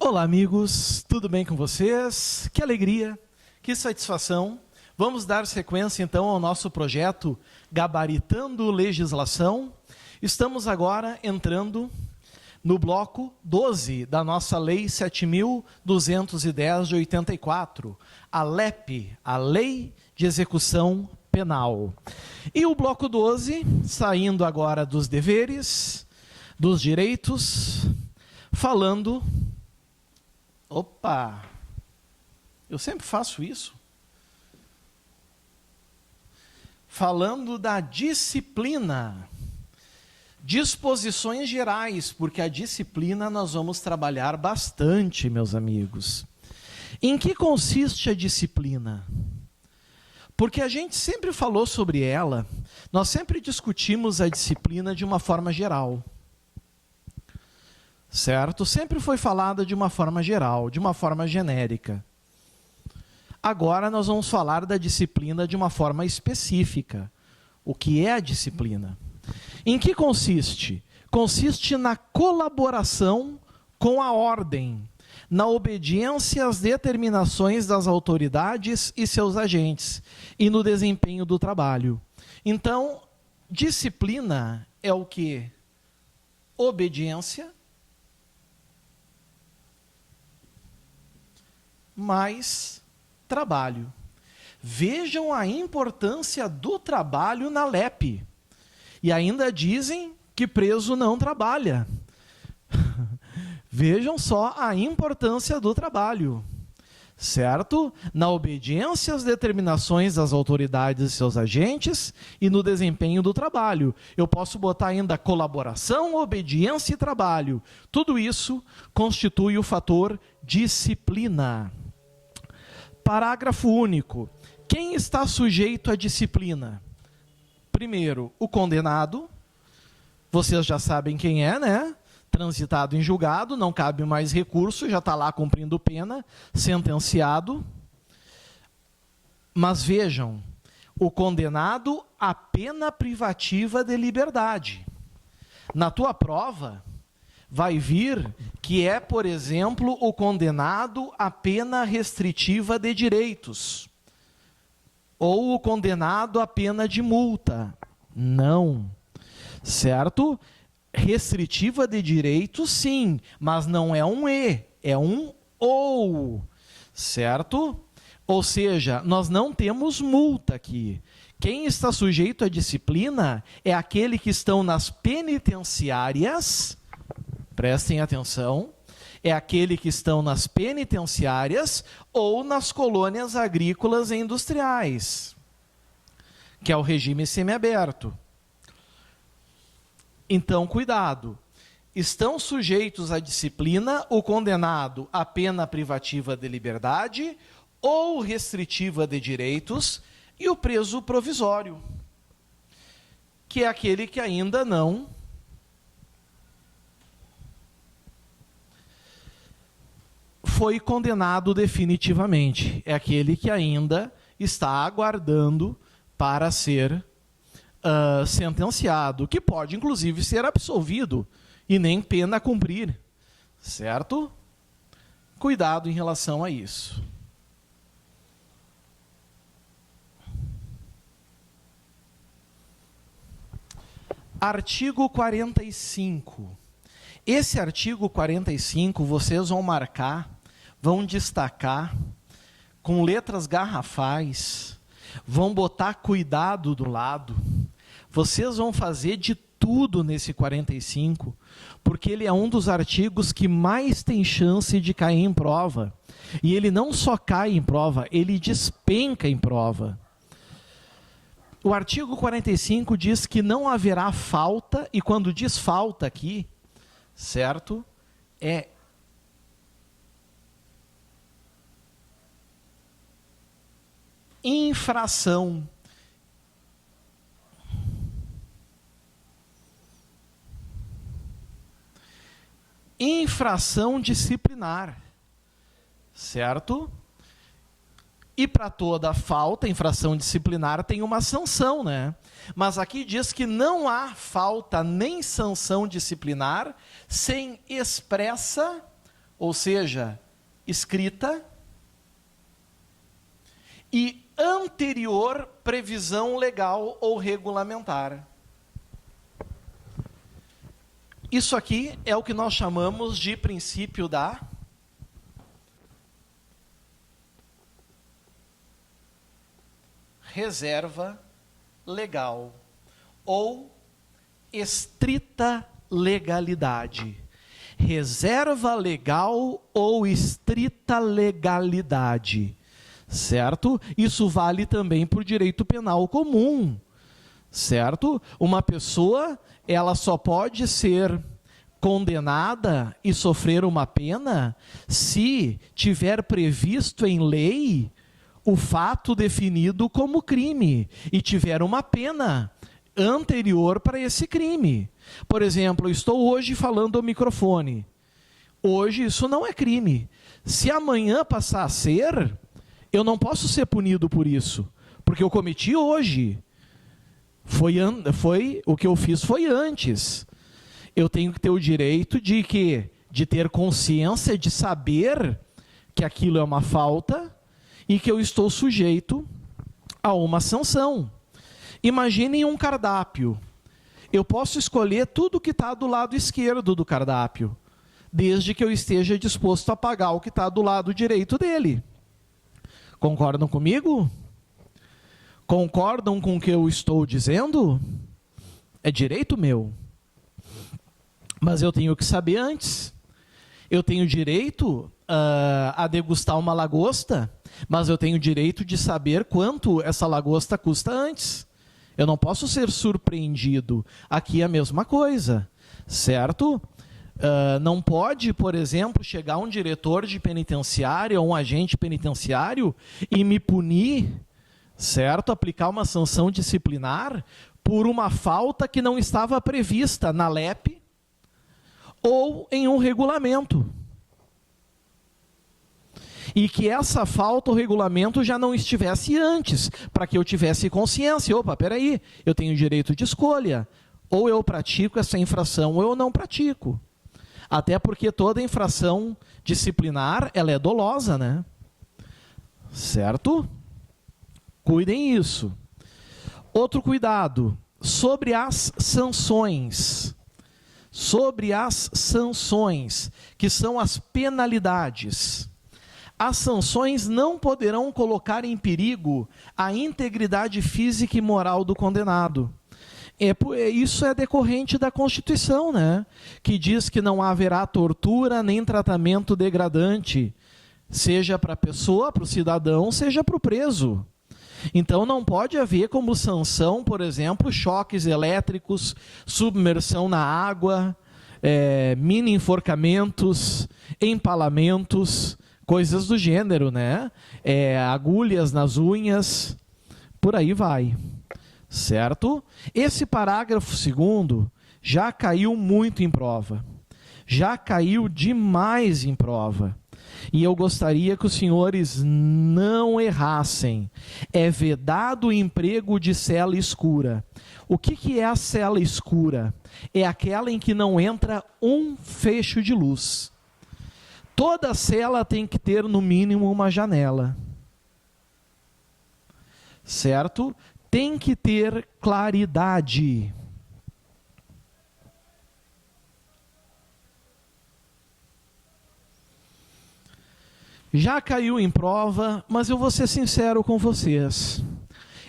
Olá, amigos, tudo bem com vocês? Que alegria, que satisfação. Vamos dar sequência, então, ao nosso projeto Gabaritando Legislação. Estamos agora entrando no bloco 12 da nossa Lei 7.210 de 84, a LEP, a Lei de Execução Penal. E o bloco 12, saindo agora dos deveres, dos direitos, falando... Opa! Eu sempre faço isso. Falando da disciplina. Disposições gerais, porque a disciplina nós vamos trabalhar bastante, meus amigos. Em que consiste a disciplina? Porque a gente sempre falou sobre ela, nós sempre discutimos a disciplina de uma forma geral. Certo? Sempre foi falada de uma forma geral, de uma forma genérica. Agora nós vamos falar da disciplina de uma forma específica. O que é a disciplina? Em que consiste? Consiste na colaboração com a ordem, na obediência às determinações das autoridades e seus agentes, e no desempenho do trabalho. Então, disciplina é o quê? Obediência mais trabalho. Vejam a importância do trabalho na LEP. E ainda dizem que preso não trabalha. Vejam só a importância do trabalho. Certo? Na obediência às determinações das autoridades e seus agentes e no desempenho do trabalho. Eu posso botar ainda colaboração, obediência e trabalho. Tudo isso constitui o fator disciplina. Parágrafo único. Quem está sujeito à disciplina? Primeiro, o condenado. Vocês já sabem quem é, né? Transitado em julgado, não cabe mais recurso, já está lá cumprindo pena, sentenciado. Mas vejam, o condenado à pena privativa de liberdade. Na tua prova, vai vir que é, por exemplo, o condenado à pena restritiva de direitos. Ou o condenado à pena de multa. Não. Certo? Restritiva de direitos, sim, mas não é um e, é um ou. Certo? Ou seja, nós não temos multa aqui. Quem está sujeito à disciplina é aquele que estão nas penitenciárias. Prestem atenção, é aquele que estão nas penitenciárias ou nas colônias agrícolas e industriais, que é o regime semiaberto. Então, cuidado. Estão sujeitos à disciplina o condenado à pena privativa de liberdade ou restritiva de direitos e o preso provisório, que é aquele que ainda não foi condenado definitivamente. É aquele que ainda está aguardando para ser sentenciado, que pode, inclusive, ser absolvido e nem pena a cumprir. Certo? Cuidado em relação a isso. Artigo 45. Esse artigo 45, vocês vão marcar, vão destacar com letras garrafais, vão botar cuidado do lado. Vocês vão fazer de tudo nesse 45, porque ele é um dos artigos que mais tem chance de cair em prova. E ele não só cai em prova, ele despenca em prova. O artigo 45 diz que não haverá falta, e quando diz falta aqui, certo? É infração. Infração disciplinar, certo? E para toda falta, infração disciplinar, tem uma sanção, né? Mas aqui diz que não há falta nem sanção disciplinar sem expressa ou seja, escrita, e anterior previsão legal ou regulamentar. Isso aqui é o que nós chamamos de princípio da reserva legal ou estrita legalidade. Reserva legal ou estrita legalidade, certo? Isso vale também para o direito penal comum, certo? Uma pessoa, ela só pode ser condenada e sofrer uma pena se tiver previsto em lei o fato definido como crime e tiver uma pena anterior para esse crime. Por exemplo, eu estou hoje falando ao microfone. Hoje isso não é crime. Se amanhã passar a ser, eu não posso ser punido por isso, porque eu cometi hoje. O que eu fiz foi antes. Eu tenho que ter o direito de ter consciência, de saber que aquilo é uma falta e que eu estou sujeito a uma sanção. Imaginem um cardápio. Eu posso escolher tudo que está do lado esquerdo do cardápio, desde que eu esteja disposto a pagar o que está do lado direito dele. Concordam comigo? Concordam com o que eu estou dizendo? É direito meu. Mas eu tenho que saber antes. Eu tenho direito a degustar uma lagosta, mas eu tenho direito de saber quanto essa lagosta custa antes. Eu não posso ser surpreendido. Aqui é a mesma coisa, certo? Não pode, por exemplo, chegar um diretor de penitenciária ou um agente penitenciário e me punir, certo? Aplicar uma sanção disciplinar por uma falta que não estava prevista na LEP ou em um regulamento. E que essa falta, o regulamento, já não estivesse antes, para que eu tivesse consciência. Opa, peraí, eu tenho direito de escolha. Ou eu pratico essa infração, ou eu não pratico. Até porque toda infração disciplinar, ela é dolosa, né? Certo? Cuidem isso. Outro cuidado, sobre as sanções. Sobre as sanções, que são as penalidades. As sanções não poderão colocar em perigo a integridade física e moral do condenado. Isso é decorrente da Constituição, né? Que diz que não haverá tortura nem tratamento degradante, seja para a pessoa, para o cidadão, seja para o preso. Então não pode haver como sanção, por exemplo, choques elétricos, submersão na água, mini enforcamentos, empalamentos, coisas do gênero, né? Agulhas nas unhas, por aí vai, certo? Esse parágrafo 2º já caiu muito em prova, já caiu demais em prova. E eu gostaria que os senhores não errassem. É vedado o emprego de cela escura. O que é a cela escura? É aquela em que não entra um feixe de luz. Toda cela tem que ter, no mínimo, uma janela. Certo? Tem que ter claridade. Já caiu em prova, mas eu vou ser sincero com vocês.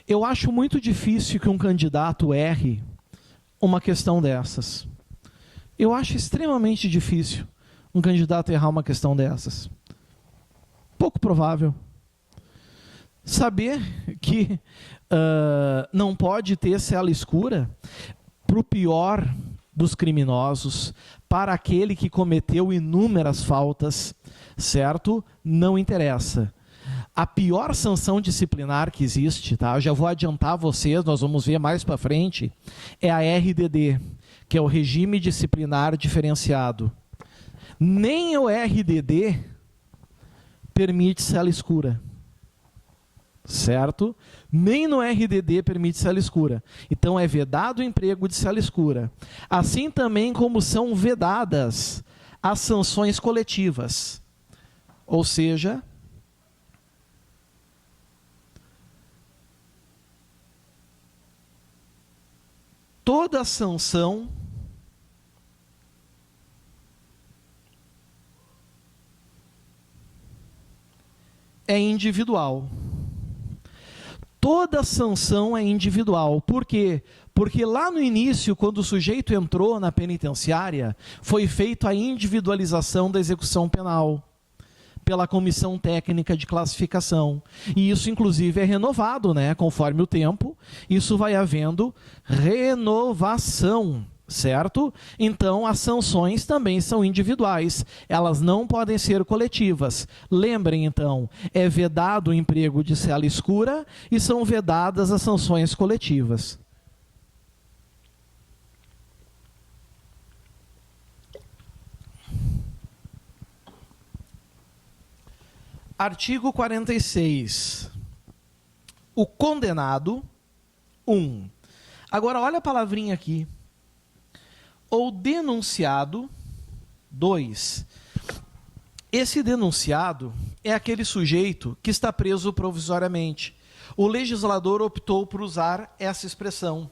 Eu acho muito difícil que um candidato erre uma questão dessas. Eu acho extremamente difícil um candidato errar uma questão dessas. Pouco provável. Saber que não pode ter cela escura para o pior dos criminosos, para aquele que cometeu inúmeras faltas, certo? Não interessa. A pior sanção disciplinar que existe, tá? Eu já vou adiantar a vocês, nós vamos ver mais para frente, é a RDD, que é o Regime Disciplinar Diferenciado. Nem o RDD permite cela escura, certo? Nem no RDD permite cela escura. Então é vedado o emprego de cela escura. Assim também como são vedadas as sanções coletivas. Ou seja, toda sanção é individual. Toda sanção é individual. Por quê? Porque lá no início, quando o sujeito entrou na penitenciária, foi feita a individualização da execução penal pela Comissão Técnica de Classificação. E isso, inclusive, é renovado, né? Conforme o tempo, isso vai havendo renovação, certo? Então, as sanções também são individuais. Elas não podem ser coletivas. Lembrem, então, é vedado o emprego de cela escura e são vedadas as sanções coletivas. Artigo 46. O condenado, 1. Agora, olha a palavrinha aqui. Ou denunciado, 2. Esse denunciado é aquele sujeito que está preso provisoriamente. O legislador optou por usar essa expressão,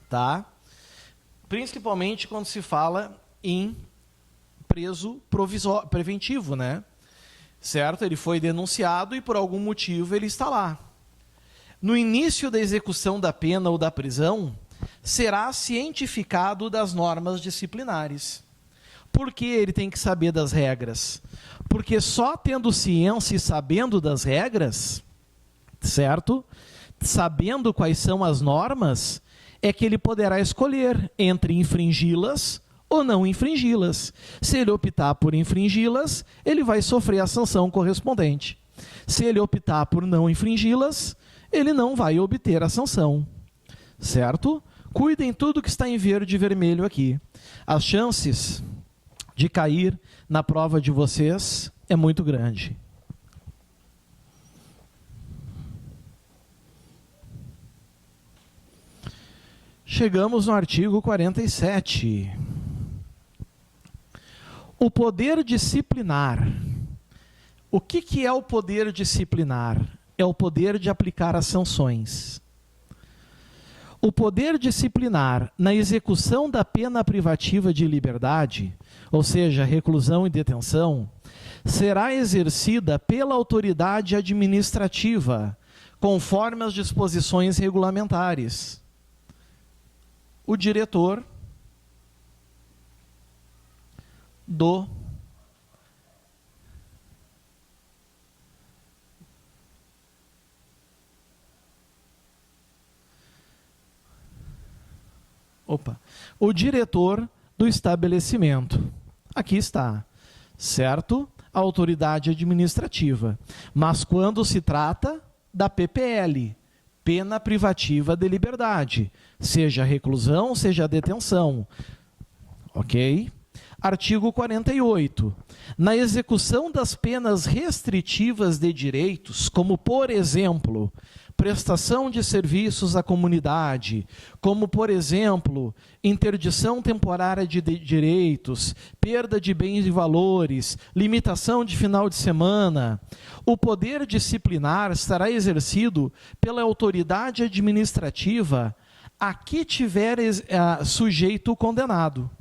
tá? Principalmente quando se fala em preso preventivo, né? Certo? Ele foi denunciado e por algum motivo ele está lá. No início da execução da pena ou da prisão, será cientificado das normas disciplinares. Por que ele tem que saber das regras? Porque só tendo ciência e sabendo das regras, certo? Sabendo quais são as normas, é que ele poderá escolher entre infringi-las ou não infringi-las. Se ele optar por infringi-las, ele vai sofrer a sanção correspondente. Se ele optar por não infringi-las, ele não vai obter a sanção. Certo? Cuidem tudo que está em verde e vermelho aqui. As chances de cair na prova de vocês é muito grande. Chegamos no artigo 47. O poder disciplinar. O que é o poder disciplinar? É o poder de aplicar as sanções. O poder disciplinar na execução da pena privativa de liberdade, ou seja, reclusão e detenção, será exercida pela autoridade administrativa, conforme as disposições regulamentares. O diretor o diretor do estabelecimento. Aqui está, certo? A autoridade administrativa. Mas quando se trata da PPL, pena privativa de liberdade, seja reclusão, seja detenção. Ok? Artigo 48. Na execução das penas restritivas de direitos, como, por exemplo, prestação de serviços à comunidade, como, por exemplo, interdição temporária de direitos, perda de bens e valores, limitação de final de semana, o poder disciplinar estará exercido pela autoridade administrativa a que tiver sujeito o condenado.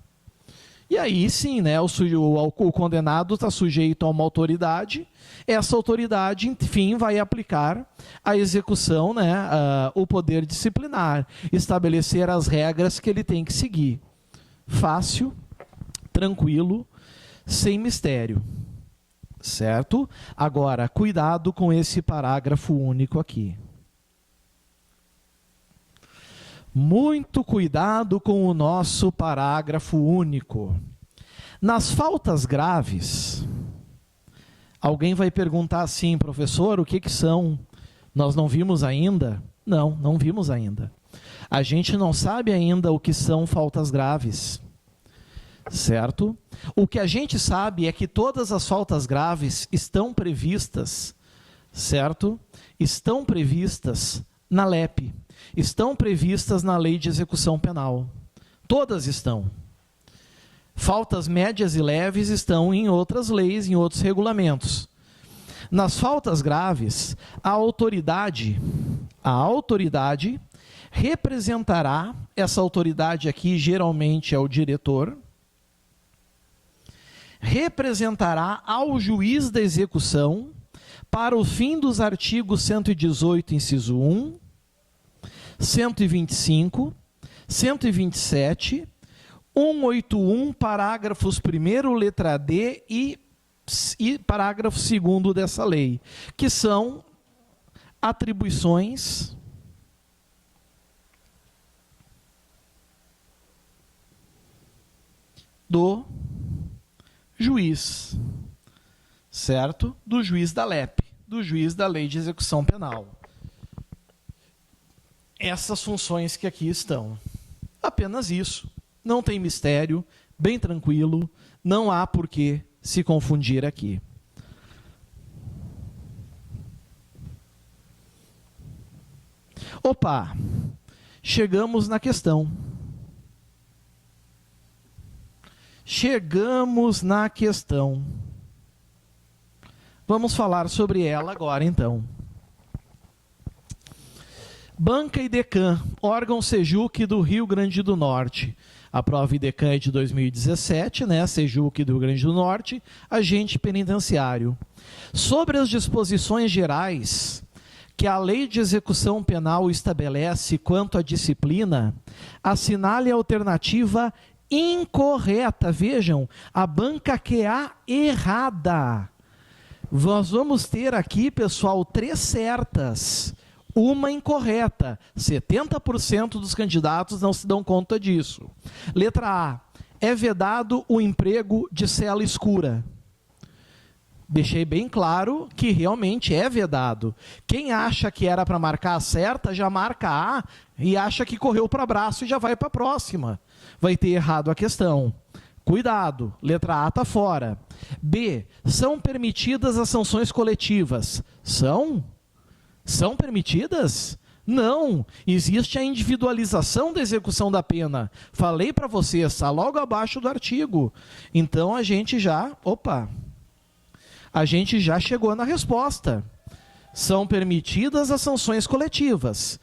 E aí sim, né, o condenado está sujeito a uma autoridade, essa autoridade, enfim, vai aplicar a execução, né, o poder disciplinar, estabelecer as regras que ele tem que seguir. Fácil, tranquilo, sem mistério. Certo? Agora, cuidado com esse parágrafo único aqui. Muito cuidado com o nosso parágrafo único. Nas faltas graves, alguém vai perguntar assim, professor, o que são? Nós não vimos ainda? Não, não vimos ainda. A gente não sabe ainda o que são faltas graves, certo? O que a gente sabe é que todas as faltas graves estão previstas, certo? Estão previstas na LEP. Estão previstas na Lei de Execução Penal. Todas estão. Faltas médias e leves estão em outras leis, em outros regulamentos. Nas faltas graves, a autoridade representará, essa autoridade aqui geralmente é o diretor, representará ao juiz da execução, para o fim dos artigos 118, inciso 1, 125, 127, 181, parágrafos 1º, letra D e parágrafo 2º dessa lei, que são atribuições do juiz, certo? Do juiz da LEP, do juiz da Lei de Execução Penal. Essas funções que aqui estão. Apenas isso. Não tem mistério, bem tranquilo, não há por que se confundir aqui. Opa, chegamos na questão. Chegamos na questão. Vamos falar sobre ela agora, então. Banca IDECAM, órgão SEJUC do Rio Grande do Norte. A prova IDECAM é de 2017, né? SEJUC do Rio Grande do Norte, agente penitenciário. Sobre as disposições gerais que a Lei de Execução Penal estabelece quanto à disciplina, assinale a alternativa incorreta. Vejam, a banca QA errada. Nós vamos ter aqui, pessoal, 3 certas, uma incorreta. 70% dos candidatos não se dão conta disso. Letra A. É vedado o emprego de cela escura. Deixei bem claro que realmente é vedado. Quem acha que era para marcar a certa, já marca A e acha que correu para abraço e já vai para a próxima. Vai ter errado a questão. Cuidado, letra A está fora. B. São permitidas as sanções coletivas. São? São permitidas? Não. Existe a individualização da execução da pena. Falei para vocês, está logo abaixo do artigo. Então a gente já... Opa! A gente já chegou na resposta. São permitidas as sanções coletivas.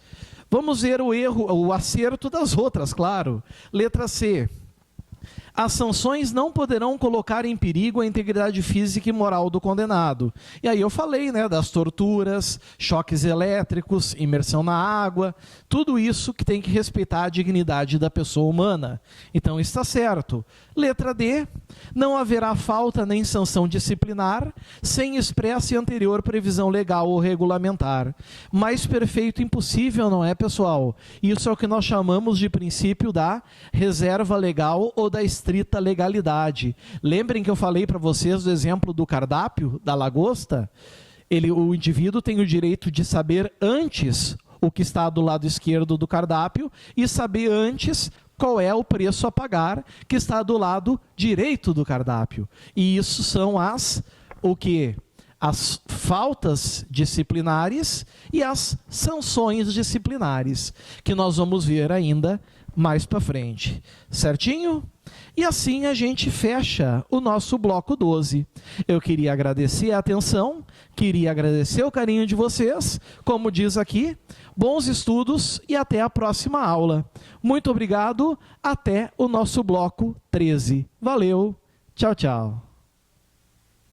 Vamos ver o erro, o acerto das outras, claro. Letra C. As sanções não poderão colocar em perigo a integridade física e moral do condenado. E aí eu falei, né, das torturas, choques elétricos, imersão na água, tudo isso que tem que respeitar a dignidade da pessoa humana. Então está certo. Letra D. Não haverá falta nem sanção disciplinar sem expressa e anterior previsão legal ou regulamentar. Mais perfeito impossível, não é, pessoal? Isso é o que nós chamamos de princípio da reserva legal ou da estrita legalidade. Lembrem que eu falei para vocês do exemplo do cardápio, da lagosta? O indivíduo tem o direito de saber antes o que está do lado esquerdo do cardápio e saber antes qual é o preço a pagar que está do lado direito do cardápio. E isso são as faltas disciplinares e as sanções disciplinares, que nós vamos ver ainda mais para frente. Certinho? E assim a gente fecha o nosso bloco 12. Eu queria agradecer a atenção, queria agradecer o carinho de vocês, como diz aqui, bons estudos e até a próxima aula. Muito obrigado, até o nosso bloco 13. Valeu, tchau, tchau.